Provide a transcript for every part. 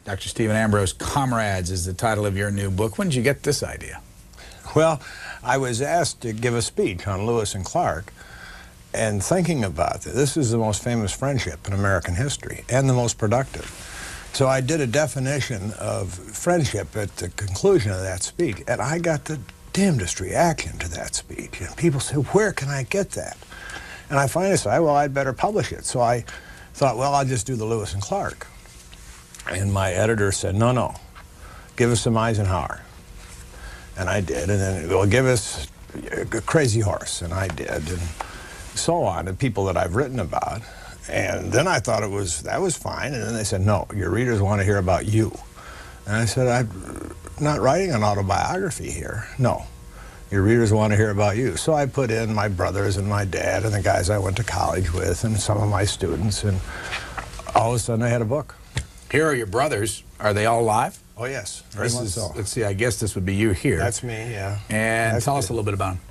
Dr. Stephen Ambrose, Comrades is the title of your new book. When did you get this idea? Well, I was asked to give a speech on Lewis and Clark, and thinking about this is the most famous friendship in American history and the most productive. So I did a definition of friendship at the conclusion of that speech, and I got the damnedest reaction to that speech. And people said, where can I get that? And I finally said, well, I'd better publish it. So I thought, well, I'll just do the Lewis and Clark. And my editor said, no, give us some Eisenhower. And I did, and then, well, give us a Crazy Horse, and I did, and so on, and people that I've written about. And then I thought that was fine, and then they said, no, your readers want to hear about you. And I said, I'm not writing an autobiography here. No, your readers want to hear about you. So I put in my brothers and my dad and the guys I went to college with and some of my students, and all of a sudden I had a book. Here are your brothers. Are they all alive? Oh, yes, very much so. Let's see, I guess this would be you here. That's me, yeah. And tell us a little bit about him.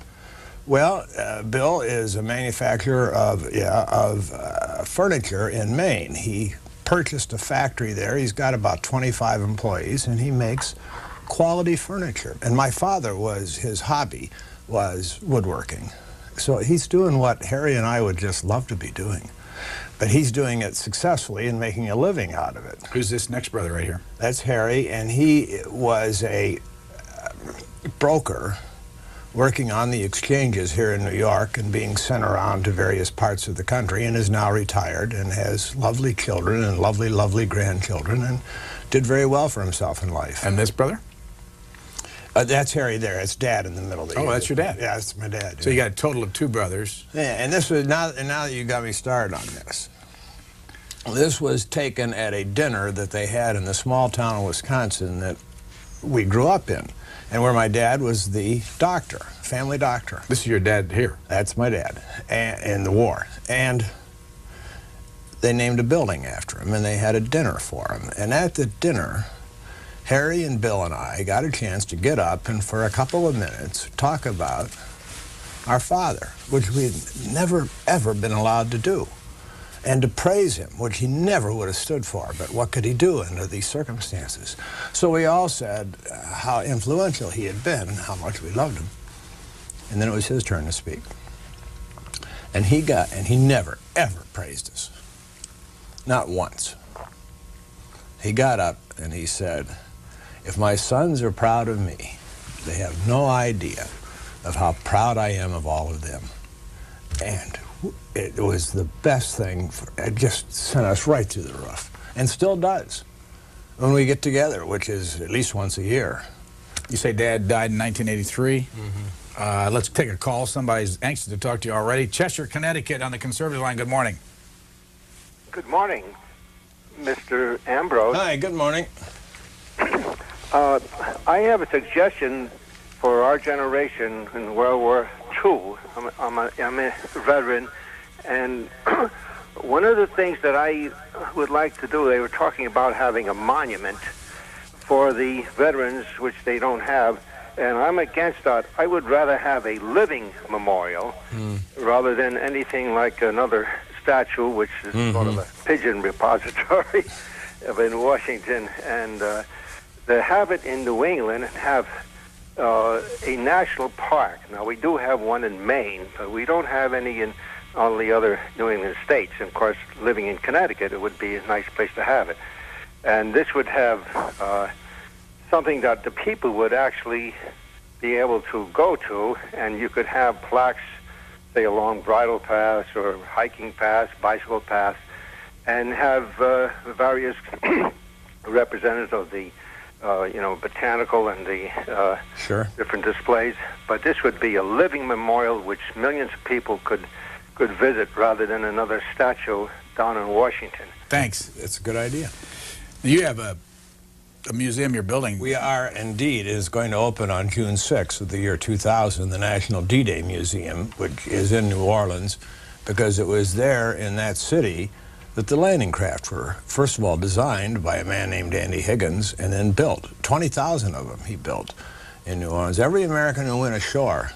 Well, Bill is a manufacturer of furniture in Maine. He purchased a factory there. He's got about 25 employees, and he makes quality furniture. And my father his hobby was woodworking. So he's doing what Harry and I would just love to be doing. But he's doing it successfully and making a living out of it. Who's this next brother right here? That's Harry, and he was a broker working on the exchanges here in New York and being sent around to various parts of the country, and is now retired and has lovely children and lovely, lovely grandchildren, and did very well for himself in life. And this brother? That's Harry there. It's Dad in the middle there. Oh, that's your dad? Yeah, that's my dad. So you got a total of 2 brothers. Yeah, and this was, now that you got me started on this was taken at a dinner that they had in the small town of Wisconsin that we grew up in, and where my dad was the doctor, family doctor. This is your dad here? That's my dad, in the war. And they named a building after him, and they had a dinner for him. And at the dinner, Harry and Bill and I got a chance to get up and for a couple of minutes talk about our father, which we had never, ever been allowed to do, and to praise him, which he never would have stood for, but what could he do under these circumstances? So we all said how influential he had been and how much we loved him. And then it was his turn to speak. And he never, ever praised us. Not once. He got up and he said, if my sons are proud of me, they have no idea of how proud I am of all of them. And it was the best thing. It just sent us right through the roof, and still does when we get together, which is at least once a year. You say Dad died in 1983. Mm-hmm. Let's take a call. Somebody's anxious to talk to you already. Chester, Connecticut, on the conservative line. Good morning. Good morning, Mr. Ambrose. Hi, good morning. I have a suggestion for our generation in World War II. I'm a veteran, and one of the things that I would like to do, they were talking about having a monument for the veterans, which they don't have, and I'm against that. I would rather have a living memorial rather than anything like another statue, which is sort of a pigeon repository in Washington, and to have it in New England and have a national park. Now, we do have one in Maine, but we don't have any in all the other New England states. And, of course, living in Connecticut, it would be a nice place to have it. And this would have something that the people would actually be able to go to, and you could have plaques, say, along bridle paths or hiking paths, bicycle paths, and have various representatives of the botanical and the different displays. But this would be a living memorial which millions of people could visit rather than another statue down in Washington. Thanks. It's a good idea. You have a museum you're building. We are indeed. It is going to open on June 6th of the year 2000, the National D-Day Museum, which is in New Orleans, because it was there in that city that the landing craft were, first of all, designed by a man named Andy Higgins and then built. 20,000 of them he built in New Orleans. Every American who went ashore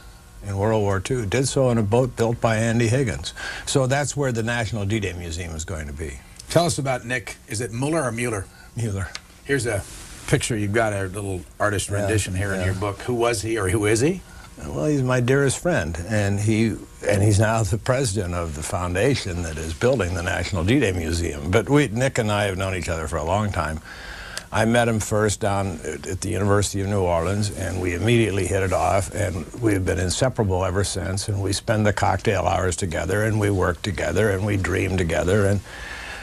in World War II did so in a boat built by Andy Higgins. So that's where the National D-Day Museum is going to be. Tell us about Nick. Is it Mueller or Mueller? Mueller. Here's a picture. You've got a little artist rendition here in your book. Who was he, or who is he? Well, he's my dearest friend, and he's now the president of the foundation that is building the National D-Day Museum. But Nick and I have known each other for a long time. I met him first down at the University of New Orleans, and we immediately hit it off, and we've been inseparable ever since. And we spend the cocktail hours together, and we work together, and we dream together. And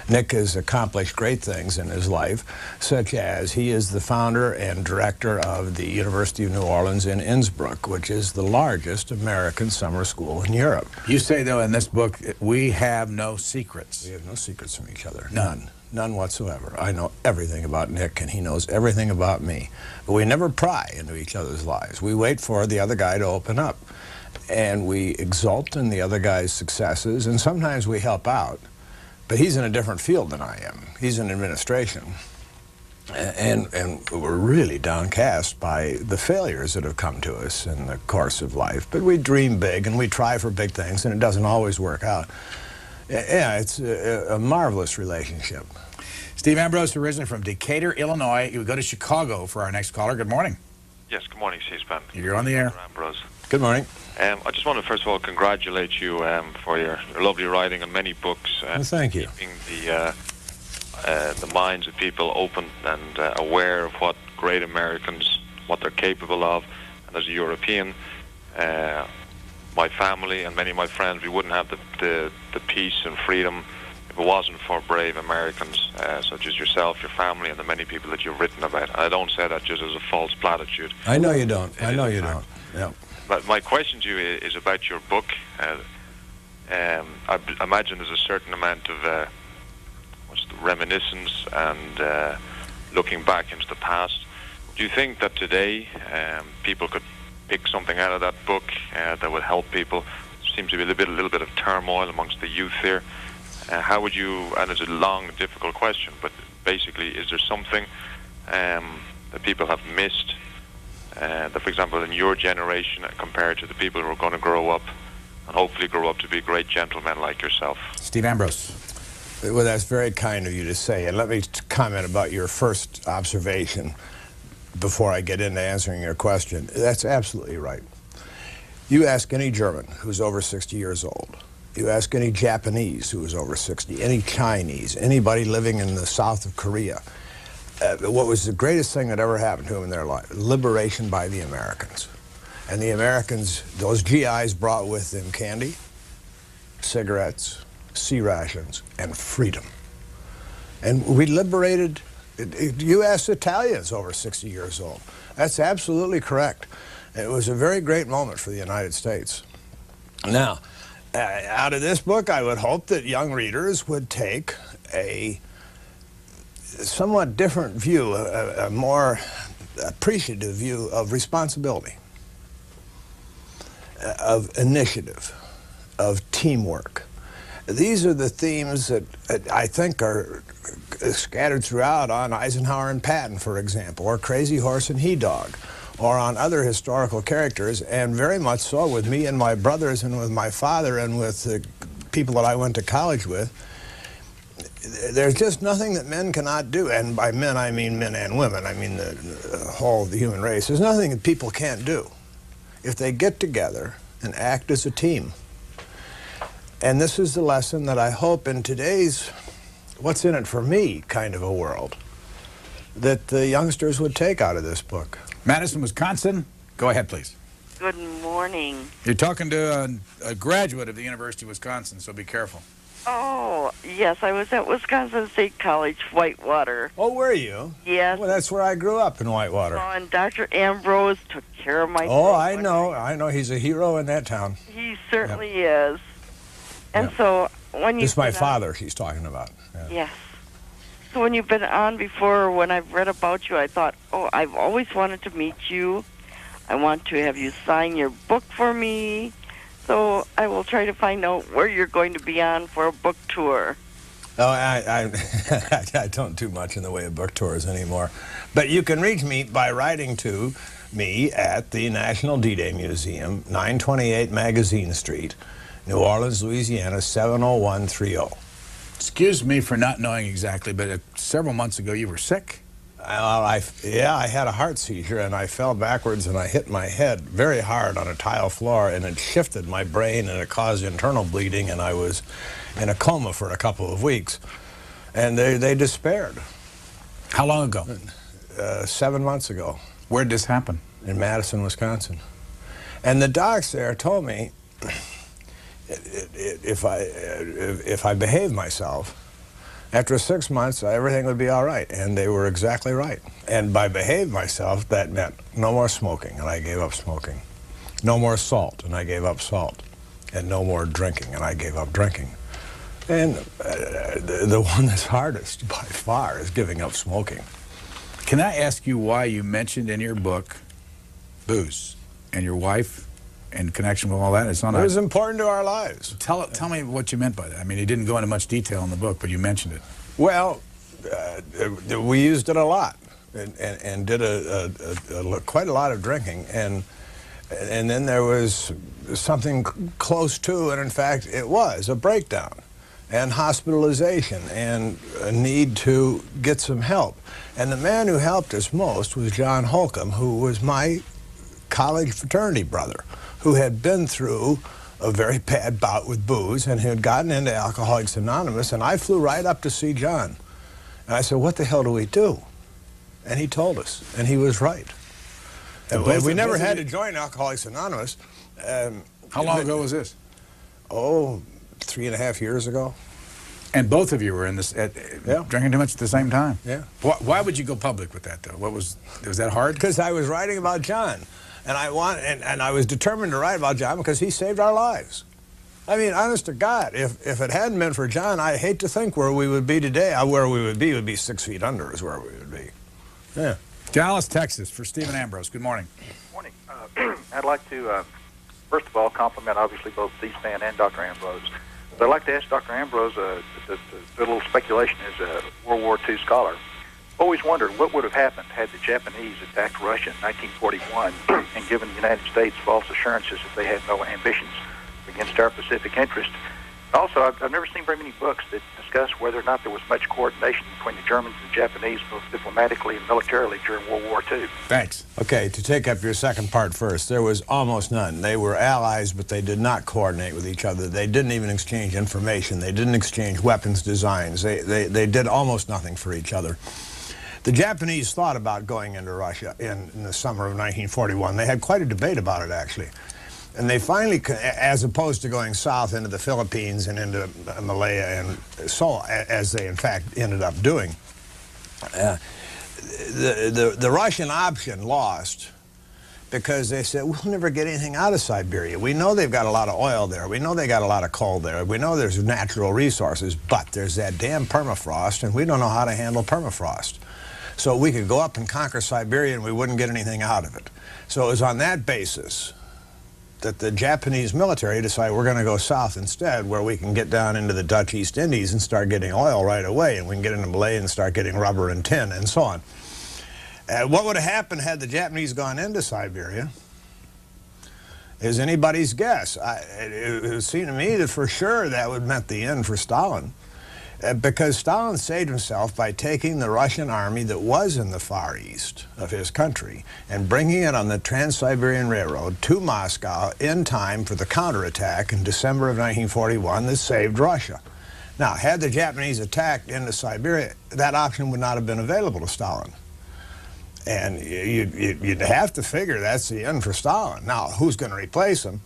Nick has accomplished great things in his life, such as he is the founder and director of the University of New Orleans in Innsbruck, which is the largest American summer school in Europe. You say, though, in this book, we have no secrets. We have no secrets from each other. None. None whatsoever. I know everything about Nick, and he knows everything about me. But we never pry into each other's lives. We wait for the other guy to open up. And we exult in the other guy's successes, and sometimes we help out. But he's in a different field than I am. He's in administration. And we're really downcast by the failures that have come to us in the course of life. But we dream big, and we try for big things, and it doesn't always work out. Yeah, it's a marvelous relationship. Steve Ambrose, originally from Decatur, Illinois. You would go to Chicago for our next caller. Good morning. Yes, good morning, C-SPAN. You're on the air. Ambrose. Good morning. I just want to, first of all, congratulate you for your lovely writing on many books. Well, thank you. Keeping the minds of people open and aware of what great Americans, what they're capable of. And as a European, my family and many of my friends, we wouldn't have the peace and freedom if it wasn't for brave Americans such as yourself, your family, and the many people that you've written about. And I don't say that just as a false platitude. I know you don't. I know you don't. Yeah. But my question to you is about your book. I imagine there's a certain amount of reminiscence and looking back into the past. Do you think that today people could pick something out of that book that would help people? Seems to be a little bit of turmoil amongst the youth here. How would you, and it's a long, difficult question, but basically, is there something that people have missed that, for example, in your generation compared to the people who are going to grow up and hopefully grow up to be great gentlemen like yourself? Steve Ambrose. Well, that's very kind of you to say. And let me comment about your first observation before I get into answering your question. That's absolutely right. You ask any German who's over 60 years old, you ask any Japanese who is over 60, any Chinese, anybody living in the south of Korea, what was the greatest thing that ever happened to them in their life? Liberation by the Americans. And the Americans, those GIs brought with them candy, cigarettes, sea rations, and freedom. And we liberated, you asked Italians over 60 years old. That's absolutely correct. It was a very great moment for the United States. Now, out of this book, I would hope that young readers would take a somewhat different view, a more appreciative view of responsibility, of initiative, of teamwork. These are the themes that I think are scattered throughout on Eisenhower and Patton, for example, or Crazy Horse and He Dog, or on other historical characters, and very much so with me and my brothers and with my father and with the people that I went to college with. There's just nothing that men cannot do, and by men I mean men and women. I mean the whole of the human race. There's nothing that people can't do if they get together and act as a team. And this is the lesson that I hope in today's what's in it for me kind of a world that the youngsters would take out of this book. Madison, Wisconsin. Go ahead, please. Good morning. You're talking to a graduate of the University of Wisconsin, so be careful. Oh, yes, I was at Wisconsin State College, Whitewater. Oh, were you? Yes. Well, that's where I grew up, in Whitewater. Oh, and Dr. Ambrose took care of my Oh, I know. He's a hero in that town. He certainly is. And so when you... It's my father he's talking about. Yeah. Yes. So when you've been on before, when I've read about you, I thought, oh, I've always wanted to meet you. I want to have you sign your book for me. So I will try to find out where you're going to be on for a book tour. Oh, I don't do much in the way of book tours anymore. But you can reach me by writing to me at the National D-Day Museum, 928 Magazine Street, New Orleans, Louisiana, 70130. Excuse me for not knowing exactly, but several months ago you were sick? I had a heart seizure, and I fell backwards, and I hit my head very hard on a tile floor, and it shifted my brain, and it caused internal bleeding, and I was in a coma for a couple of weeks. And they despaired. How long ago? 7 months ago. Where did this happen? In Madison, Wisconsin. And the docs there told me if I behaved myself, after 6 months, everything would be all right. And they were exactly right. And by behave myself, that meant no more smoking, and I gave up smoking. No more salt, and I gave up salt. And no more drinking, and I gave up drinking. And the one that's hardest, by far, is giving up smoking. Can I ask you why you mentioned in your book booze and your wife in connection with all that? It was important to our lives. Tell me what you meant by that. I mean, you didn't go into much detail in the book, but you mentioned it. Well, we used it a lot and did quite a lot of drinking. And then there was something close to, and in fact, it was a breakdown and hospitalization and a need to get some help. And the man who helped us most was John Holcomb, who was my college fraternity brother, who had been through a very bad bout with booze and had gotten into Alcoholics Anonymous, and I flew right up to see John. And I said, what the hell do we do? And he told us, and he was right. And we never had to join Alcoholics Anonymous. How long ago was this? Oh, 3.5 years ago. And both of you were in this, drinking too much at the same time? Yeah. Why would you go public with that, though? Was that hard? Because I was writing about John. And I was determined to write about John because he saved our lives. I mean, honest to God, if it hadn't been for John, I hate to think where we would be today. Where we would be 6 feet under is where we would be. Yeah. Dallas, Texas, for Stephen Ambrose. Good morning. Morning. I'd like to, first of all, compliment obviously both C-SPAN and Dr. Ambrose. But I'd like to ask Dr. Ambrose, the little speculation as a World War II scholar. Always wondered what would have happened had the Japanese attacked Russia in 1941 and given the United States false assurances that they had no ambitions against our Pacific interest. Also, I've never seen very many books that discuss whether or not there was much coordination between the Germans and Japanese, both diplomatically and militarily, during World War II. Thanks. Okay, to take up your second part first, there was almost none. They were allies, but they did not coordinate with each other. They didn't even exchange information. They didn't exchange weapons designs. They did almost nothing for each other. The Japanese thought about going into Russia in the summer of 1941. They had quite a debate about it, actually. And they finally, as opposed to going south into the Philippines and into Malaya and so on, as they in fact ended up doing, the Russian option lost because they said, we'll never get anything out of Siberia. We know they've got a lot of oil there. We know they got a lot of coal there. We know there's natural resources, but there's that damn permafrost, and we don't know how to handle permafrost. So we could go up and conquer Siberia and we wouldn't get anything out of it. So it was on that basis that the Japanese military decided we're going to go south instead, where we can get down into the Dutch East Indies and start getting oil right away, and we can get into Malaya and start getting rubber and tin and so on. What would have happened had the Japanese gone into Siberia is anybody's guess. It would seem to me that for sure that would have meant the end for Stalin. Because Stalin saved himself by taking the Russian army that was in the far east of his country and bringing it on the Trans-Siberian Railroad to Moscow in time for the counterattack in December of 1941 that saved Russia. Now, had the Japanese attacked into Siberia, that option would not have been available to Stalin. And you'd have to figure that's the end for Stalin. Now, who's going to replace him?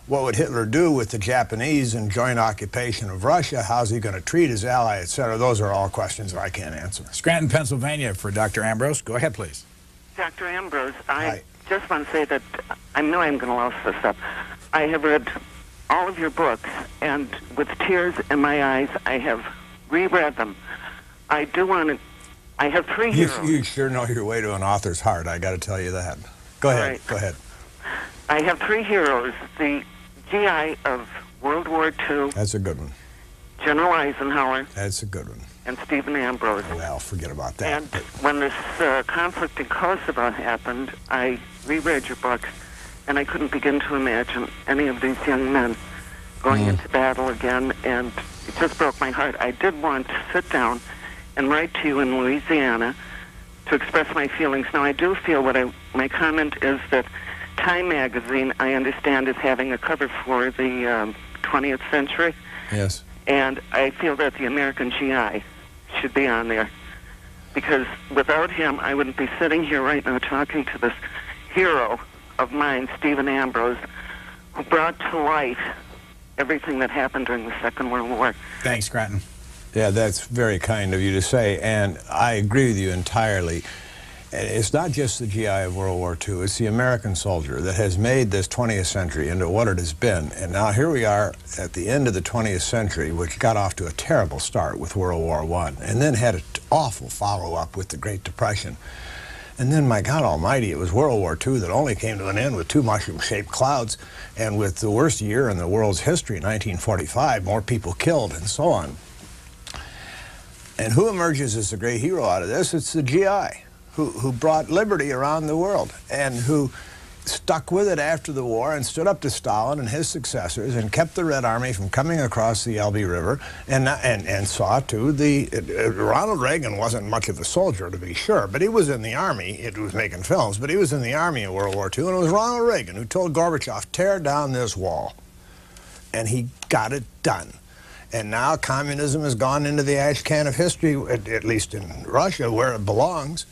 What would Hitler do with the Japanese in joint occupation of Russia? How's he going to treat his ally, etc.? Those are all questions that I can't answer. Scranton, Pennsylvania, for Dr. Ambrose. Go ahead, please. Dr. Ambrose, I just want to say that I know I'm going to louse this up. I have read all of your books, and with tears in my eyes, I have reread them. I do want to... I have 3 heroes. You sure know your way to an author's heart, I got to tell you that. Go ahead, right. Go ahead. I have 3 heroes. The GI of World War II. That's a good one. General Eisenhower. That's a good one. And Stephen Ambrose. Well, forget about that. And when this conflict in Kosovo happened, I reread your books, and I couldn't begin to imagine any of these young men going into battle again, and it just broke my heart. I did want to sit down and write to you in Louisiana to express my feelings. Now, I do feel my comment is that Time magazine, I understand, is having a cover for the 20th century. Yes. And I feel that the American GI should be on there. Because without him, I wouldn't be sitting here right now talking to this hero of mine, Stephen Ambrose, who brought to light everything that happened during the Second World War. Thanks, Scranton. Yeah, that's very kind of you to say, and I agree with you entirely. It's not just the GI of World War II, it's the American soldier that has made this 20th century into what it has been. And now here we are at the end of the 20th century, which got off to a terrible start with World War I, and then had an awful follow-up with the Great Depression. And then, my God almighty, it was World War II that only came to an end with 2 mushroom-shaped clouds, and with the worst year in the world's history, 1945, more people killed, and so on. And who emerges as the great hero out of this? It's the GI, who brought liberty around the world, and who stuck with it after the war and stood up to Stalin and his successors and kept the Red Army from coming across the Elbe River, and saw to Ronald Reagan wasn't much of a soldier, to be sure, but he was in the Army. It was making films, but he was in the Army in World War II, and it was Ronald Reagan who told Gorbachev, tear down this wall. And he got it done. And now communism has gone into the ash can of history, at least in Russia, where it belongs.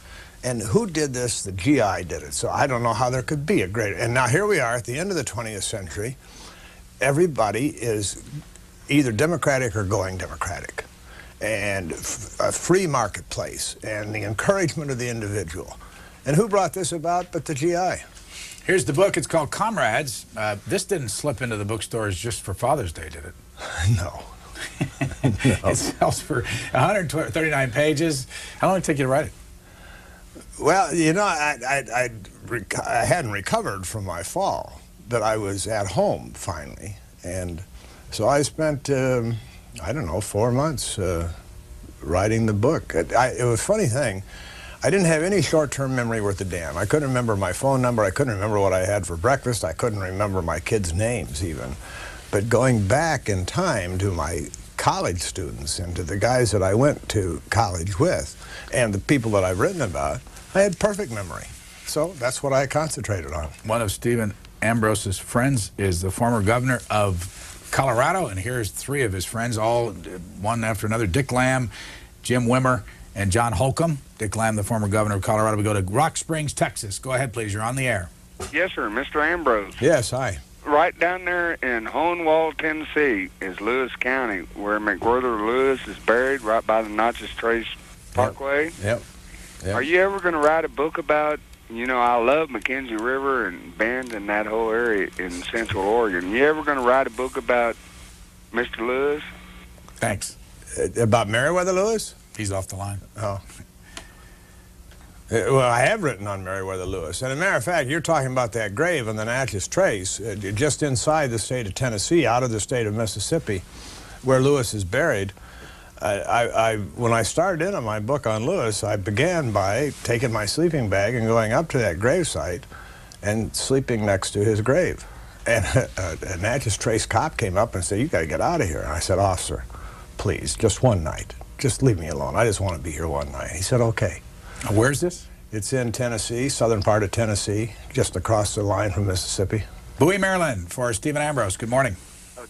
And who did this? The GI did it. So I don't know how there could be a greater. And now here we are at the end of the 20th century. Everybody is either democratic or going democratic. And a free marketplace and the encouragement of the individual. And who brought this about but the GI? Here's the book. It's called Comrades. This didn't slip into the bookstores just for Father's Day, did it? No. No. It sells for 139 pages. How long did it take you to write it? Well, you know, I hadn't recovered from my fall, but I was at home finally. And so I spent, I don't know, 4 months writing the book. It was a funny thing. I didn't have any short-term memory worth a damn. I couldn't remember my phone number. I couldn't remember what I had for breakfast. I couldn't remember my kids' names even. But going back in time to my college students and to the guys that I went to college with and the people that I've written about, I had perfect memory. So that's what I concentrated on. One of Stephen Ambrose's friends is the former governor of Colorado, and here's 3 of his friends, all one after another: Dick Lamb, Jim Wimmer, and John Holcomb. Dick Lamb, the former governor of Colorado. We go to Rock Springs, Texas. Go ahead, please. You're on the air. Yes, sir. Mr. Ambrose. Yes, hi. Right down there in Hohenwald, Tennessee is Lewis County, where McWhirter Lewis is buried, right by the Natchez Trace Parkway. Yep. Are you ever going to write a book about, you know, I love McKenzie River and Bend and that whole area in Central Oregon. You ever going to write a book about Mr. Lewis? Thanks. About Meriwether Lewis? He's off the line. Oh. Well, I have written on Meriwether Lewis. And as a matter of fact, you're talking about that grave on the Natchez Trace, just inside the state of Tennessee, out of the state of Mississippi, where Lewis is buried. When I started in on my book on Lewis, I began by taking my sleeping bag and going up to that gravesite and sleeping next to his grave. And a Natchez Trace cop came up and said, "You got to get out of here." And I said, "Officer, please, just one night. Just leave me alone. I just want to be here one night." He said, "Okay." Where's this? It's in Tennessee, southern part of Tennessee, just across the line from Mississippi. Bowie, Maryland, for Stephen Ambrose. Good morning.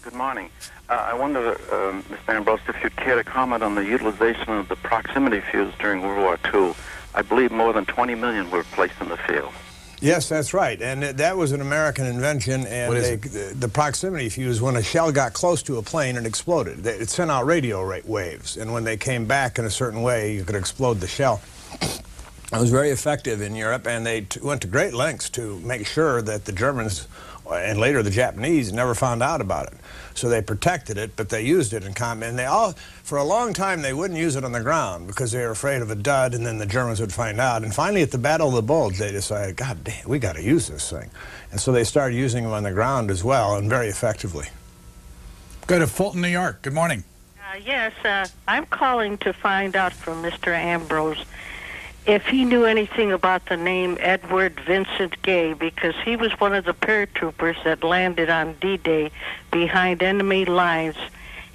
Good morning. I wonder, Mr. Ambrose, if you'd care to comment on the utilization of the proximity fuse during World War II. I believe more than 20 million were placed in the field. Yes, that's right. And that was an American invention. And the proximity fuse, when a shell got close to a plane, it exploded. It sent out radio waves. And when they came back in a certain way, you could explode the shell. It was very effective in Europe, and they went to great lengths to make sure that the Germans and later the Japanese never found out about it. So they protected it, but they used it in combat. And they all, for a long time, they wouldn't use it on the ground because they were afraid of a dud, and then the Germans would find out. And finally, at the Battle of the Bulge, they decided, God damn, we got to use this thing. And so they started using them on the ground as well, and very effectively. Go to Fulton, New York. Good morning. Yes, I'm calling to find out from Mr. Ambrose if he knew anything about the name Edward Vincent Gay, because he was one of the paratroopers that landed on D-Day behind enemy lines,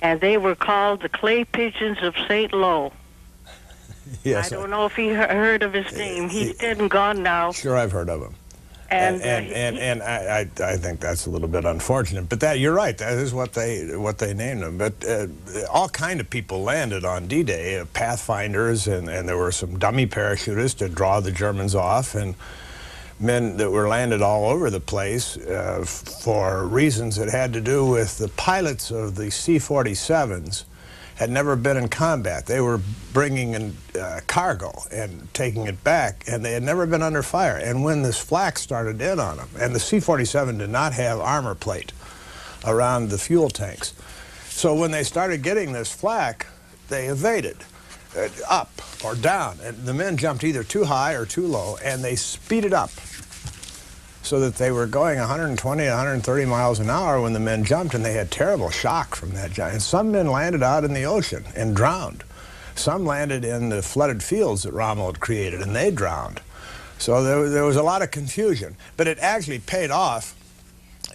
and they were called the Clay Pigeons of St. Lo. Yes, I don't know if he heard of his name. He's dead and gone now. Sure, I've heard of him. And I think that's a little bit unfortunate, but that you're right. That is what they named them. But all kind of people landed on D-Day, pathfinders, and there were some dummy parachutists to draw the Germans off, and men that were landed all over the place for reasons that had to do with the pilots of the C-47s had never been in combat. They were bringing in cargo and taking it back, and they had never been under fire. And when this flak started in on them, and the C-47 did not have armor plate around the fuel tanks, so when they started getting this flak, they evaded up or down. And the men jumped either too high or too low, and they speeded up so that they were going 120, 130 miles an hour when the men jumped, and they had terrible shock from that jump. And some men landed out in the ocean and drowned. Some landed in the flooded fields that Rommel had created, and they drowned. So there was a lot of confusion. But it actually paid off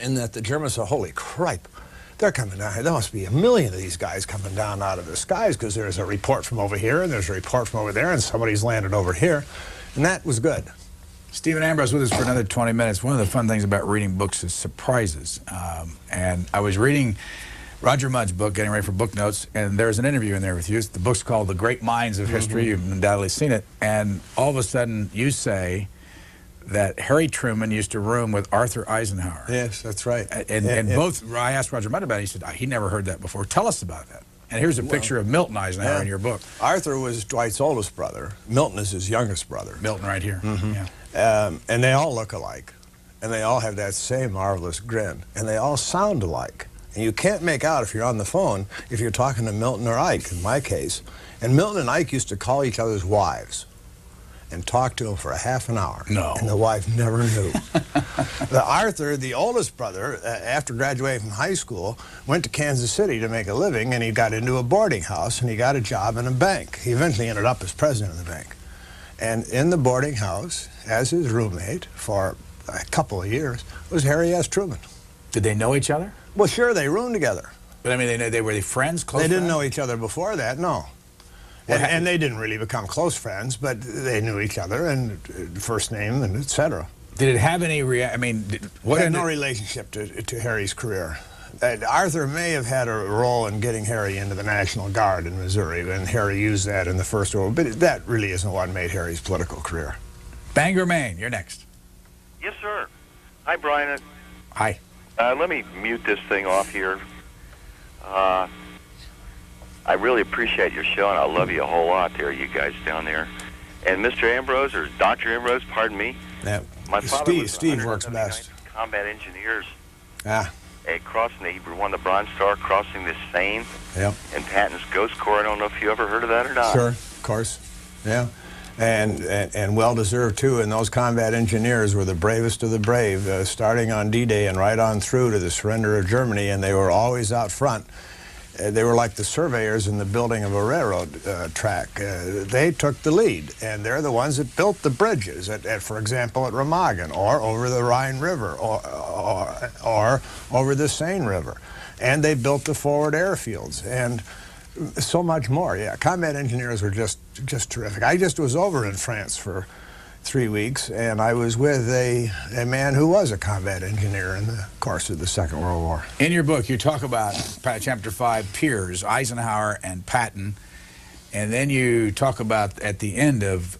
in that the Germans said, holy cripe, they're coming down here. There must be 1 million of these guys coming down out of the skies, because there's a report from over here, and there's a report from over there, and somebody's landed over here. And that was good. Stephen Ambrose with us for another 20 minutes. One of the fun things about reading books is surprises. And I was reading Roger Mudd's book, getting ready for book notes, and there's an interview in there with you. The book's called The Great Minds of History. You've undoubtedly seen it. And all of a sudden, you say that Harry Truman used to room with Arthur Eisenhower. Yes, that's right. And both, I asked Roger Mudd about it. He said, he never heard that before. Tell us about that. And here's a picture of Milton Eisenhower in your book. Arthur was Dwight's oldest brother. Milton is his youngest brother. Milton right here. Yeah. And they all look alike. And they all have that same marvelous grin. And they all sound alike. And you can't make out if you're on the phone if you're talking to Milton or Ike, in my case. And Milton and Ike used to call each other's wives and talk to them for a half an hour. No. And the wife never knew. Arthur, the oldest brother, after graduating from high school, went to Kansas City to make a living, and he got into a boarding house, and he got a job in a bank. He eventually ended up as president of the bank. And in the boarding house, as his roommate for a couple of years, was Harry S. Truman. Did they know each other? Well, sure, they roomed together. But I mean, were they friends, close They didn't friends? know each other before that, no. And they didn't really become close friends, but they knew each other, and first name, and etc. Did it have any I mean, what had no relationship to Harry's career. Arthur may have had a role in getting Harry into the National Guard in Missouri, and Harry used that in the First World War, but that really isn't what made Harry's political career. Bangor, Maine, you're next. Yes, sir. Hi, Brian. Hi. Let me mute this thing off here. I really appreciate your show, and I love you a whole lot there, you guys down there. And Mr. Ambrose, or Dr. Ambrose, pardon me. Yeah. My father was Steve works best. Combat engineers. Ah. Crossing, he won the Bronze Star crossing the Seine. Yep. And Patton's Ghost Corps. I don't know if you ever heard of that or not. Sure, of course. Yeah. And well-deserved, too. And those combat engineers were the bravest of the brave, starting on D-Day and right on through to the surrender of Germany, and they were always out front. They were like the surveyors in the building of a railroad track. They took the lead, and they're the ones that built the bridges, for example, at Remagen, or over the Rhine River, or over the Seine River. And they built the forward airfields, and so much more. Yeah, combat engineers were just terrific. I just was over in France for 3 weeks, and I was with a man who was a combat engineer in the course of the Second World War. In your book, you talk about, Chapter 5, peers, Eisenhower and Patton, and then you talk about, at the end of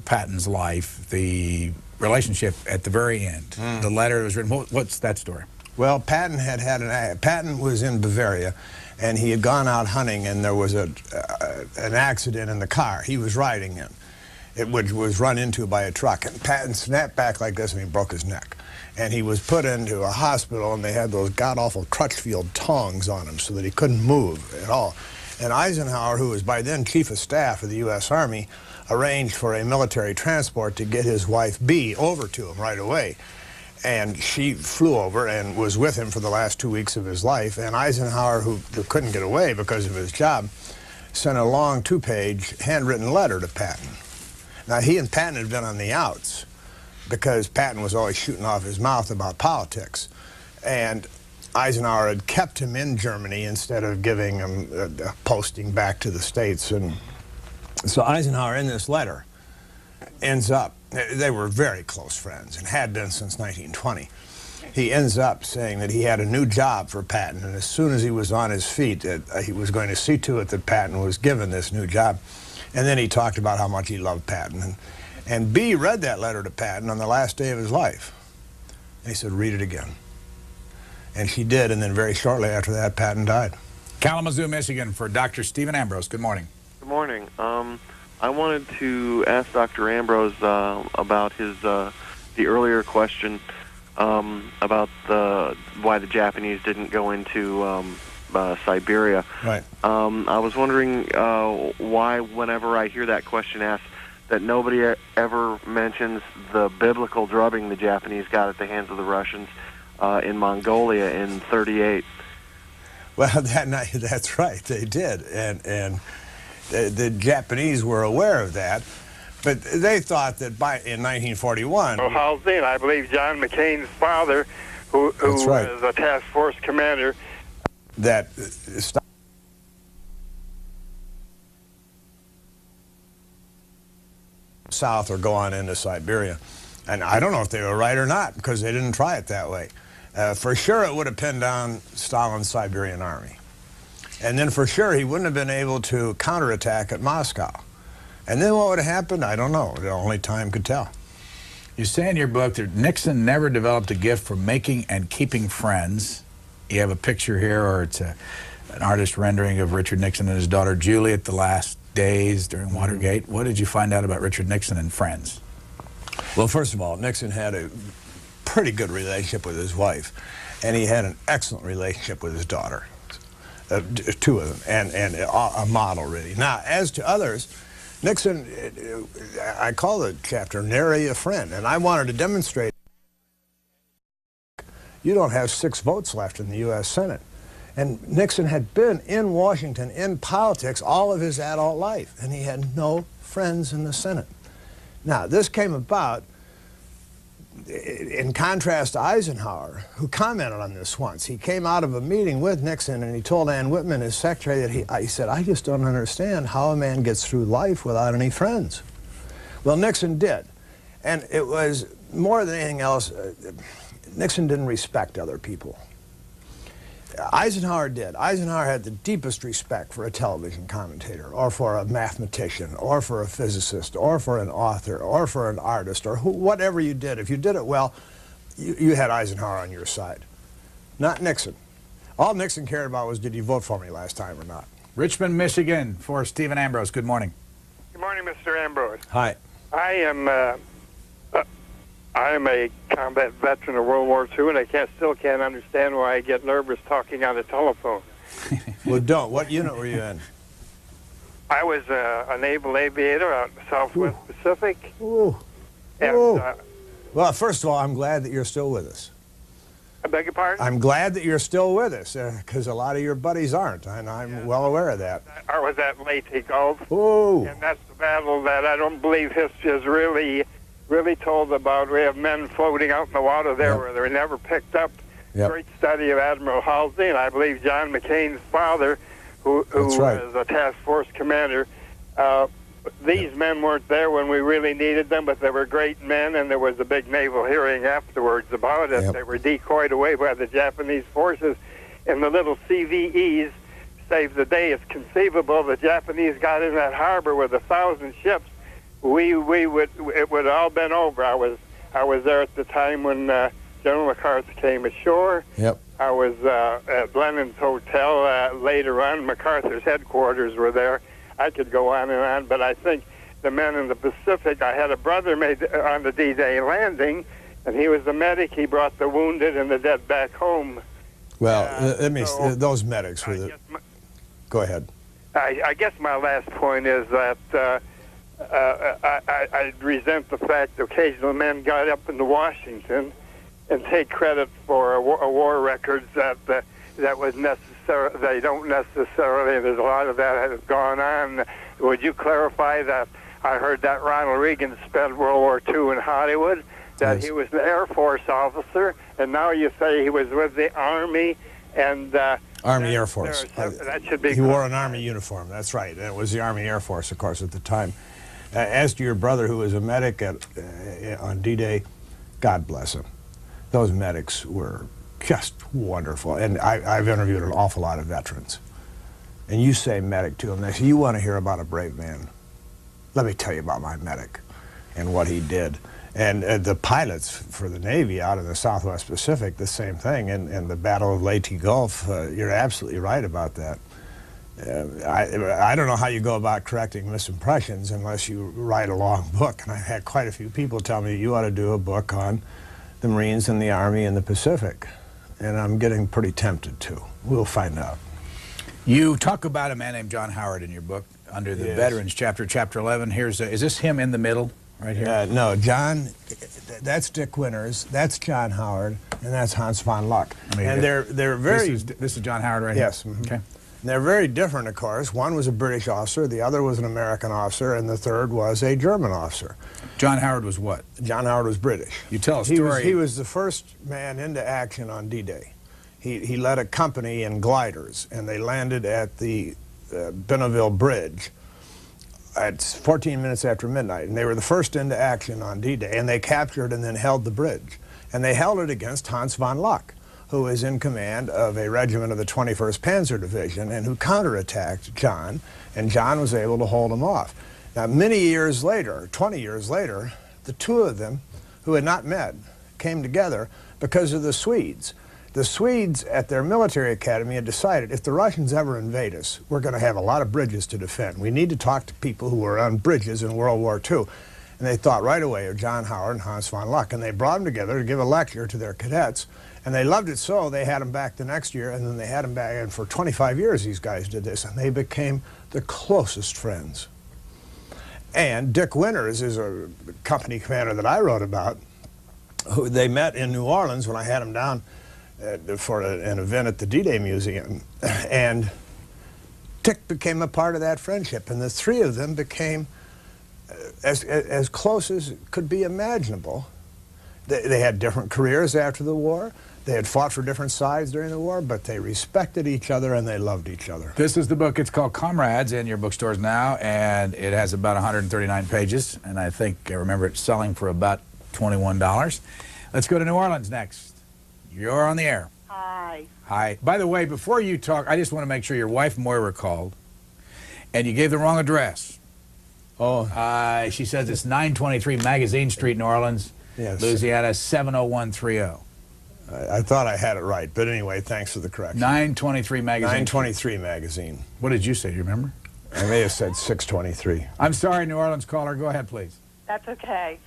Patton's life, the relationship at the very end. The letter that was written. What's that story? Well, Patton Patton was in Bavaria, and he had gone out hunting, and there was an accident in the car he was riding in. It was run into by a truck, and Patton snapped back like this, and he broke his neck. And he was put into a hospital, and they had those god-awful Crutchfield tongs on him so that he couldn't move at all. And Eisenhower, who was by then Chief of Staff of the U.S. Army, arranged for a military transport to get his wife, Bee, over to him right away. And she flew over and was with him for the last 2 weeks of his life. And Eisenhower, who couldn't get away because of his job, sent a long 2-page handwritten letter to Patton. Now, he and Patton had been on the outs because Patton was always shooting off his mouth about politics. And Eisenhower had kept him in Germany instead of giving him a posting back to the States. And So Eisenhower, in this letter, ends up, they were very close friends and had been since 1920. He ends up saying that he had a new job for Patton, and as soon as he was on his feet, he was going to see to it that Patton was given this new job. And then he talked about how much he loved Patton. And B read that letter to Patton on the last day of his life. And he said, read it again. And she did, and then very shortly after that, Patton died. Kalamazoo, Michigan, for Dr. Stephen Ambrose. Good morning. Good morning. I wanted to ask Dr. Ambrose about his the earlier question about why the Japanese didn't go into Siberia. Right. I was wondering why, whenever I hear that question asked, that nobody ever mentions the biblical drubbing the Japanese got at the hands of the Russians in Mongolia in '38. Well, that night, that's right, they did, and the Japanese were aware of that, but they thought that in 1941... Halsey, I believe John McCain's father, who right. was a task force commander, that south or go on into Siberia. And I don't know if they were right or not, because they didn't try it that way. For sure, it would have pinned down Stalin's Siberian army. And then for sure, he wouldn't have been able to counterattack at Moscow. And then what would have happened? I don't know. Only time could tell. You say in your book that Nixon never developed a gift for making and keeping friends. You have a picture here, or it's an artist rendering of Richard Nixon and his daughter Julie at the last days during Watergate. What did you find out about Richard Nixon and friends? Well, first of all, Nixon had a pretty good relationship with his wife, and he had an excellent relationship with his daughter, two of them, and a model, really. Now, as to others, Nixon, I call the chapter Nary a Friend, and I wanted to demonstrate you don't have 6 votes left in the U.S. Senate. And Nixon had been in Washington, in politics, all of his adult life, and he had no friends in the Senate. Now, this came about in contrast to Eisenhower, who commented on this once. He came out of a meeting with Nixon, and he told Ann Whitman, his secretary, that he said, I just don't understand how a man gets through life without any friends. Well, Nixon did. And it was, more than anything else, Nixon didn't respect other people. Eisenhower did. Eisenhower had the deepest respect for a television commentator, or for a mathematician, or for a physicist, or for an author, or for an artist, or whatever you did. If you did it well, you had Eisenhower on your side. Not Nixon. All Nixon cared about was, did you vote for me last time or not? Richmond, Michigan, for Stephen Ambrose. Good morning. Good morning, Mr. Ambrose. Hi. I am a combat veteran of World War II, and I still can't understand why I get nervous talking on the telephone. Well, don't. What unit were you in? I was a naval aviator out in the Southwest Pacific. Ooh. And, Ooh. Well, first of all, I'm glad that you're still with us. I beg your pardon? I'm glad that you're still with us, because a lot of your buddies aren't, and I'm well aware of that. I was at Leyte Gulf, Ooh. and that's the battle that I don't believe history has really told about. We have men floating out in the water there where they're never picked up. Great study of Admiral Halsey, and I believe John McCain's father, who was a task force commander. These men weren't there when we really needed them, but they were great men, and there was a big naval hearing afterwards about it. They were decoyed away by the Japanese forces, and the little CVEs saved the day. It's conceivable the Japanese got in that harbor with 1,000 ships. It would have all been over. I was there at the time when General MacArthur came ashore. Yep. I was at Lennon's Hotel later on. MacArthur's headquarters were there. I could go on and on, but I think the men in the Pacific, I had a brother made on the D-Day landing, and he was the medic. He brought the wounded and the dead back home. Well, those medics were go ahead. I guess my last point is that I resent the fact that occasional men got up into Washington and take credit for a war records that was necessary. They don't necessarily. There's a lot of that has gone on. Would you clarify that? I heard that Ronald Reagan spent World War II in Hollywood, that he was an Air Force officer, and now you say he was with the Army, and Army Air Force. That should be. He wore an Army uniform. That's right. And it was the Army Air Force, of course, at the time. As to your brother, who was a medic on D-Day, God bless him. Those medics were just wonderful. And I've interviewed an awful lot of veterans. And you say medic to them, they say, you want to hear about a brave man? Let me tell you about my medic and what he did. And the pilots for the Navy out in the Southwest Pacific, the same thing. And the Battle of Leyte Gulf, you're absolutely right about that. I don't know how you go about correcting misimpressions unless you write a long book. And I've had quite a few people tell me, you ought to do a book on the Marines and the Army in the Pacific. And I'm getting pretty tempted to. We'll find out. You talk about a man named John Howard in your book under the Veterans chapter, chapter 11. Here's is this him in the middle? Right here? No, John, that's Dick Winters, that's John Howard, and that's Hans von Luck. And they're very... This is John Howard right here? Yes. Okay. They're very different, of course. One was a British officer, the other was an American officer, and the third was a German officer. John Howard was what? John Howard was British. You tell a story. He was the first man into action on D-Day. He led a company in gliders, and they landed at the Benneville Bridge at 14 minutes after midnight, and they were the first into action on D-Day, and they captured and then held the bridge. And they held it against Hans von Luck, who was in command of a regiment of the 21st Panzer Division and who counterattacked John, and John was able to hold him off. Now, many years later, 20 years later, the two of them, who had not met, came together because of the Swedes. The Swedes at their military academy had decided if the Russians ever invade us, we're going to have a lot of bridges to defend. We need to talk to people who were on bridges in World War II. And they thought right away of John Howard and Hans von Luck, and they brought them together to give a lecture to their cadets. And they loved it so, they had them back the next year, and then they had them back, and for 25 years these guys did this, and they became the closest friends. And Dick Winters is a company commander that I wrote about, who they met in New Orleans when I had him down for an event at the D-Day Museum, and Dick became a part of that friendship, and the three of them became as close as could be imaginable. They had different careers after the war. They had fought for different sides during the war, but they respected each other and they loved each other. This is the book. It's called Comrades, in your bookstores now, and it has about 139 pages, and I think I remember it selling for about $21. Let's go to New Orleans next. You're on the air. Hi. Hi. By the way, before you talk, I just want to make sure your wife Moira called, and you gave the wrong address. Oh. She says it's 923 Magazine Street, New Orleans, yes. Louisiana, 70130. I thought I had it right, but anyway, thanks for the correction. 923 Magazine. 923 Magazine. What did you say? Do you remember? I may have said 623. I'm sorry, New Orleans caller. Go ahead, please. That's okay.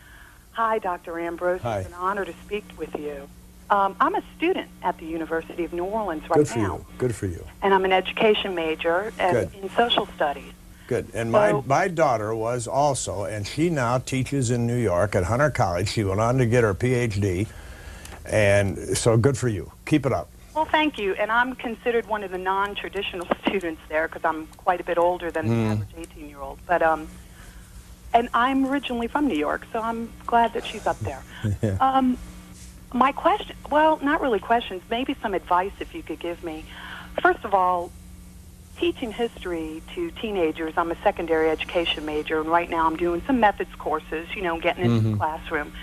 Hi, Dr. Ambrose. Hi. It's an honor to speak with you. I'm a student at the University of New Orleans right now. Good for you. Good for you. And I'm an education major in social studies. Good. And my daughter was also, and she now teaches in New York at Hunter College. She went on to get her Ph.D., and so good for you. Keep it up. Well, thank you. And I'm considered one of the non-traditional students there because I'm quite a bit older than the average 18-year-old. But and I'm originally from New York, so I'm glad that she's up there. Yeah. My question, well, not really questions, maybe some advice if you could give me. First of all, teaching history to teenagers, I'm a secondary education major, and right now I'm doing some methods courses, you know, getting into the classroom.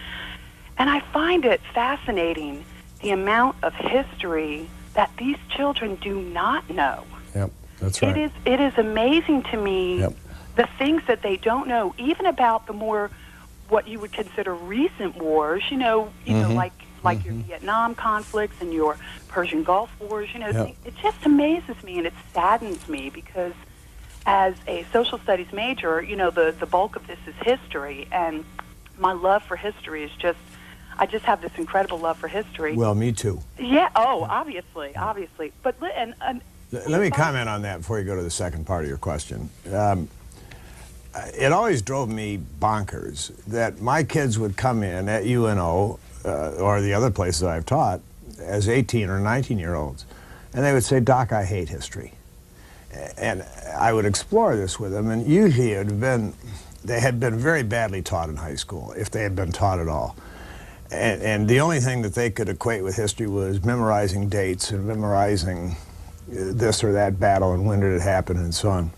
And I find it fascinating the amount of history that these children do not know. Yep, that's right. It is amazing to me the things that they don't know, even about the more what you would consider recent wars, you know, like your Vietnam conflicts and your Persian Gulf Wars, you know, it just amazes me and it saddens me because as a social studies major, you know, the bulk of this is history, and my love for history is just, I just have this incredible love for history. Well, me too. Yeah, obviously. But, let me comment on that before you go to the second part of your question. It always drove me bonkers that my kids would come in at UNO or the other places I've taught as 18 or 19-year-olds, and they would say, "Doc, I hate history." And I would explore this with them, and usually it had been, they had been very badly taught in high school, if they had been taught at all. And the only thing that they could equate with history was memorizing dates and memorizing this or that battle and when did it happen and so on.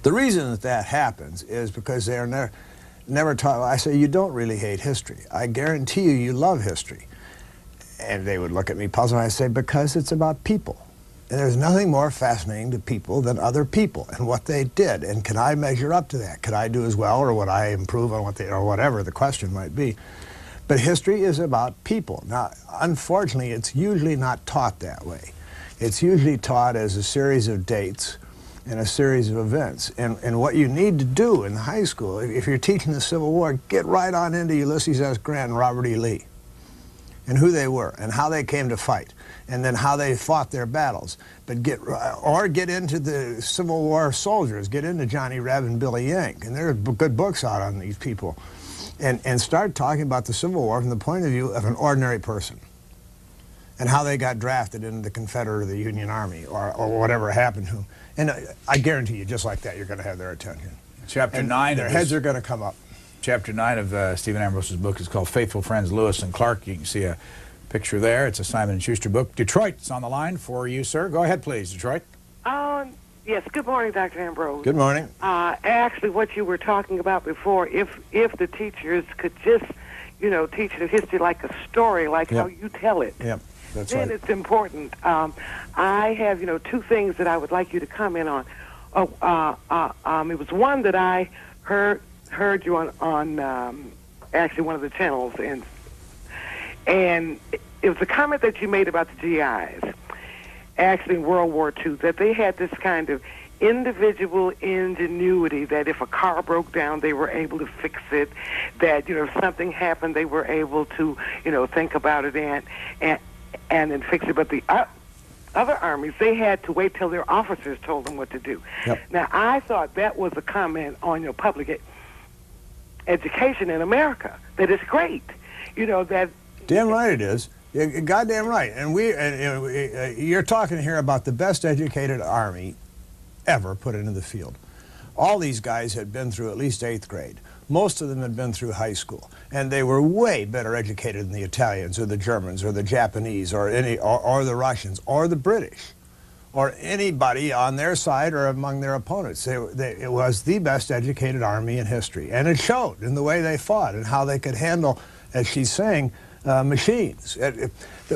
The reason that that happens is because they are never taught. I say, you don't really hate history. I guarantee you, you love history. And they would look at me puzzled, and I say, because it's about people. And there's nothing more fascinating to people than other people and what they did. And can I measure up to that? Could I do as well, or would I improve on what they, or whatever the question might be? But history is about people. Now, unfortunately, it's usually not taught that way. It's usually taught as a series of dates and a series of events. And what you need to do in high school, if you're teaching the Civil War, get right on into Ulysses S. Grant and Robert E. Lee, and who they were, and how they came to fight, and then how they fought their battles. But get into the Civil War soldiers, get into Johnny Reb and Billy Yank, and there are good books out on these people. And start talking about the Civil War from the point of view of an ordinary person, and how they got drafted into the Confederate or the Union Army, or whatever happened to them. And I guarantee you, just like that, you're going to have their attention. Chapter 9. Their heads are going to come up. Chapter 9 of Stephen Ambrose's book is called Faithful Friends Lewis and Clark. You can see a picture there. It's a Simon & Schuster book. Detroit's on the line for you, sir. Go ahead, please, Detroit. Yes, good morning, Dr. Ambrose. Good morning. Actually, what you were talking about before, if the teachers could just, teach the history like a story, like how you tell it. Yep, that's then right. It's important. I have, two things that I would like you to comment on. It was one that I heard you on actually one of the channels, and it was a comment that you made about the GIs, actually in World War II, that they had this kind of individual ingenuity, that if a car broke down, they were able to fix it, that, if something happened, they were able to, think about it and then fix it. But the other armies, they had to wait till their officers told them what to do. Yep. Now, I thought that was a comment on your public education in America, that it's great, that... Damn right it is. You're goddamn right. And you're talking here about the best educated army ever put into the field. All these guys had been through at least 8th grade. Most of them had been through high school, and they were way better educated than the Italians or the Germans or the Japanese or the Russians or the British or anybody on their side or among their opponents. It was the best educated army in history, and it showed in the way they fought and how they could handle, as she's saying, machines.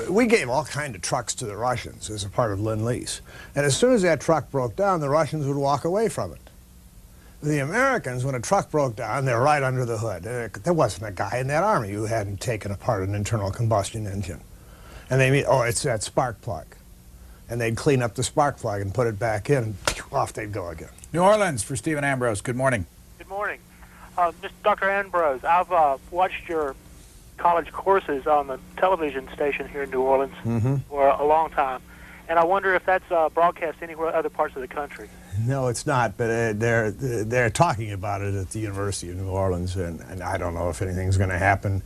We gave all kinds of trucks to the Russians as a part of Lend-Lease. And as soon as that truck broke down, the Russians would walk away from it. The Americans, when a truck broke down, they were right under the hood. There wasn't a guy in that army who hadn't taken apart an internal combustion engine. And they'd it's that spark plug. And they'd clean up the spark plug and put it back in, and off they'd go again. New Orleans for Stephen Ambrose. Good morning. Good morning. Dr. Ambrose, I've watched your college courses on the television station here in New Orleans for a long time, and I wonder if that's broadcast anywhere other parts of the country. No, it's not, but they're talking about it at the University of New Orleans, and I don't know if anything's going to happen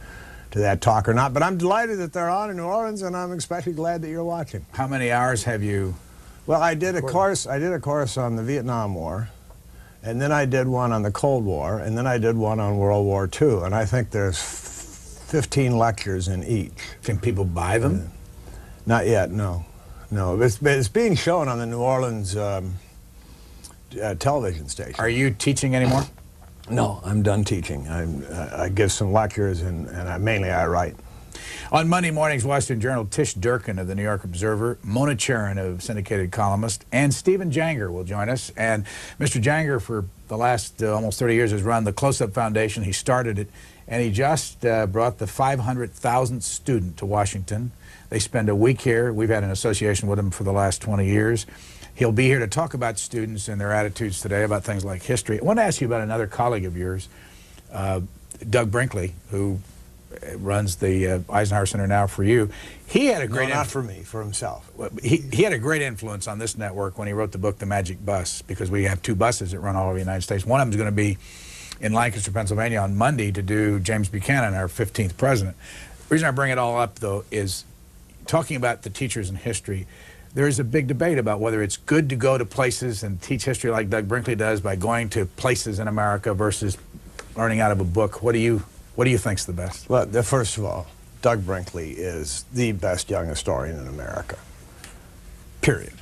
to that talk or not, but I'm delighted that they're on in New Orleans, and I'm especially glad that you're watching. How many hours have you? Well, I did a course on the Vietnam War, and then I did one on the Cold War, and then I did one on World War II, and I think there's 15 lectures in each. Can people buy them? Not yet, no. No, it's being shown on the New Orleans television station. Are you teaching anymore? No, I'm done teaching. I give some lectures, and mainly I write. On Monday morning's Washington Journal, Tish Durkin of the New York Observer, Mona Charon of Syndicated Columnist, and Stephen Janger will join us. And Mr. Janger, for the last almost 30 years, has run the Close-Up Foundation. He started it, and he just brought the 500,000th student to Washington. They spend a week here. We've had an association with him for the last 20 years. He'll be here to talk about students and their attitudes today about things like history. I want to ask you about another colleague of yours, Doug Brinkley, who runs the Eisenhower Center now for you. He had a great... No, not for me, for himself. He had a great influence on this network when he wrote the book, The Magic Bus, because we have 2 buses that run all over the United States. One of them is going to be in Lancaster, Pennsylvania on Monday to do James Buchanan, our 15th president. The reason I bring it all up, though, is talking about the teachers in history. There's a big debate about whether it's good to go to places and teach history like Doug Brinkley does by going to places in America versus learning out of a book. What do you think's the best? Well, first of all, Doug Brinkley is the best young historian in America. period.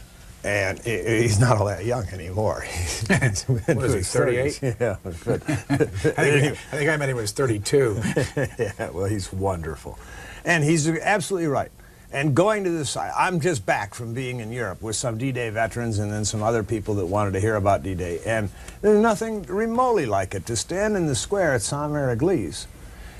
And he's not all that young anymore. What is he, 38? Yeah, good. I think I met him when he was 32. Yeah, well, he's wonderful. And he's absolutely right. And going to this side, I'm just back from being in Europe with some D-Day veterans and then some other people that wanted to hear about D-Day. And there's nothing remotely like it to stand in the square at Saint-Mère-Église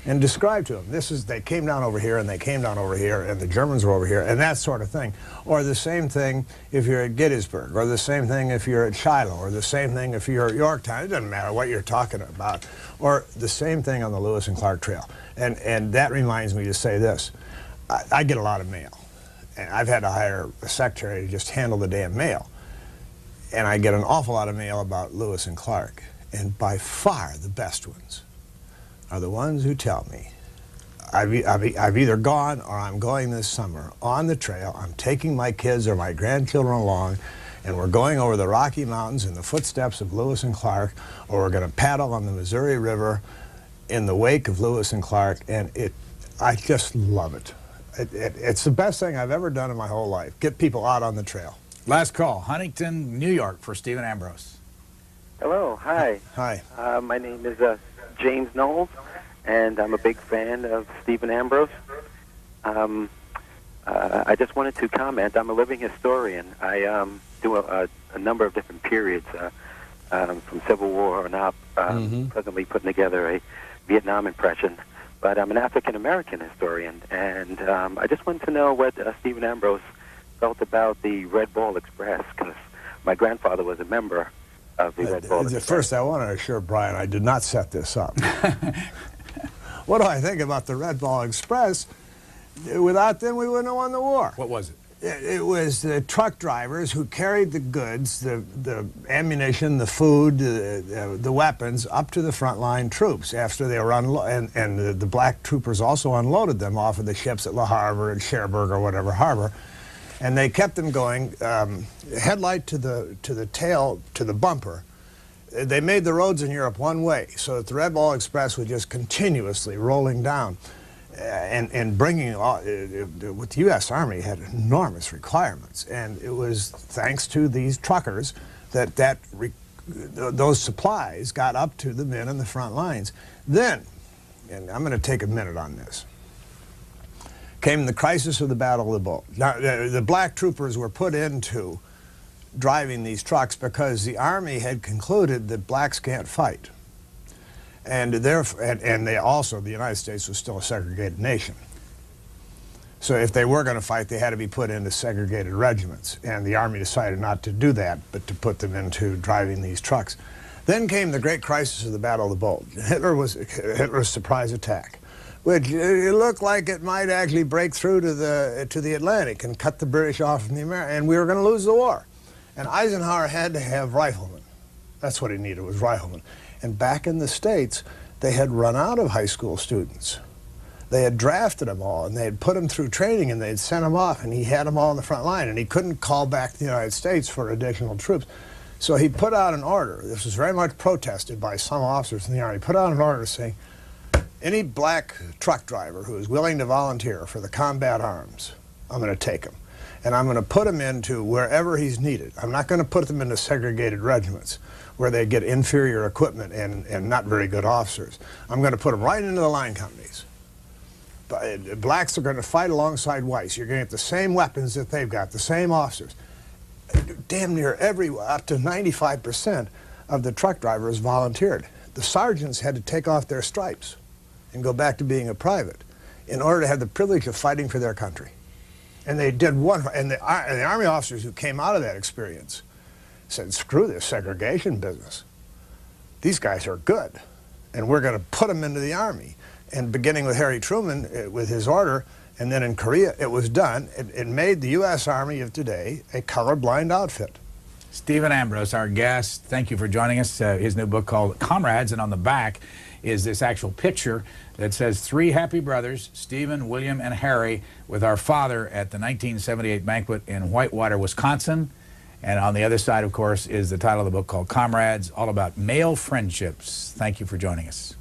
and describe to them, they came down over here and they came down over here and the Germans were over here and that sort of thing. Or the same thing if you're at Gettysburg, or the same thing if you're at Shiloh, or the same thing if you're at Yorktown. It doesn't matter what you're talking about. Or the same thing on the Lewis and Clark Trail. And that reminds me to say this. I get a lot of mail. And I've had to hire a secretary to just handle the damn mail. And I get an awful lot of mail about Lewis and Clark. And by far the best ones are the ones who tell me, I've either gone or I'm going this summer on the trail. I'm taking my kids or my grandchildren along, and we're going over the Rocky Mountains in the footsteps of Lewis and Clark, or we're going to paddle on the Missouri River in the wake of Lewis and Clark, and I just love it. It's the best thing I've ever done in my whole life. Get people out on the trail. Last call, Huntington, New York, for Stephen Ambrose. Hello, hi. Hi. My name is James Knowles, and I'm a big fan of Stephen Ambrose. I just wanted to comment. I'm a living historian. I do a number of different periods, from Civil War on up, presently putting together a Vietnam impression. But I'm an African-American historian, and I just wanted to know what Stephen Ambrose felt about the Red Ball Express, because my grandfather was a member of the Red Ball Express. First, I want to assure Brian I did not set this up. What do I think about the Red Ball Express? Without them, we wouldn't have won the war. What was it? It was the truck drivers who carried the goods, the ammunition, the food, the weapons up to the frontline troops after they were unloaded. And the black troopers also unloaded them off of the ships at Le Havre and Cherbourg or whatever harbor. And they kept them going, headlight to the tail, to the bumper. They made the roads in Europe one way, so that the Red Ball Express was just continuously rolling down. And bringing, with the U.S. Army had enormous requirements, and it was thanks to these truckers that those supplies got up to the men in the front lines. Then, and I'm going to take a minute on this, came the crisis of the Battle of the Bulge. Now, the black troopers were put into driving these trucks because the Army had concluded that blacks can't fight. And they also, the United States was still a segregated nation. So if they were going to fight, they had to be put into segregated regiments. And the Army decided not to do that, but to put them into driving these trucks. Then came the great crisis of the Battle of the Bulge. Hitler's surprise attack, which it looked like it might actually break through to the Atlantic and cut the British off from the Americans, and we were going to lose the war. And Eisenhower had to have riflemen. That's what he needed, was riflemen. And back in the States, they had run out of high school students. They had drafted them all, and they had put them through training, and they had sent them off, and he had them all in the front line, and he couldn't call back to the United States for additional troops. So he put out an order. This was very much protested by some officers in the Army. He put out an order saying, any black truck driver who is willing to volunteer for the combat arms, I'm going to take him. And I'm going to put him into wherever he's needed. I'm not going to put them into segregated regiments where they get inferior equipment and not very good officers. I'm going to put them right into the line companies. But blacks are going to fight alongside whites. You're going to get the same weapons that they've got, the same officers. Damn near up to 95% of the truck drivers volunteered. The sergeants had to take off their stripes and go back to being a private in order to have the privilege of fighting for their country. And they did and the Army officers who came out of that experience said, screw this segregation business. These guys are good, and we're going to put them into the Army. And beginning with Harry Truman, with his order, and then in Korea, it was done. It made the U.S. Army of today a colorblind outfit. Stephen Ambrose, our guest, thank you for joining us. His new book called Comrades, and on the back is this actual picture that says 3 happy brothers, Stephen, William, and Harry, with our father at the 1978 banquet in Whitewater, Wisconsin. And on the other side, of course, is the title of the book called Comrades, all about male friendships. Thank you for joining us.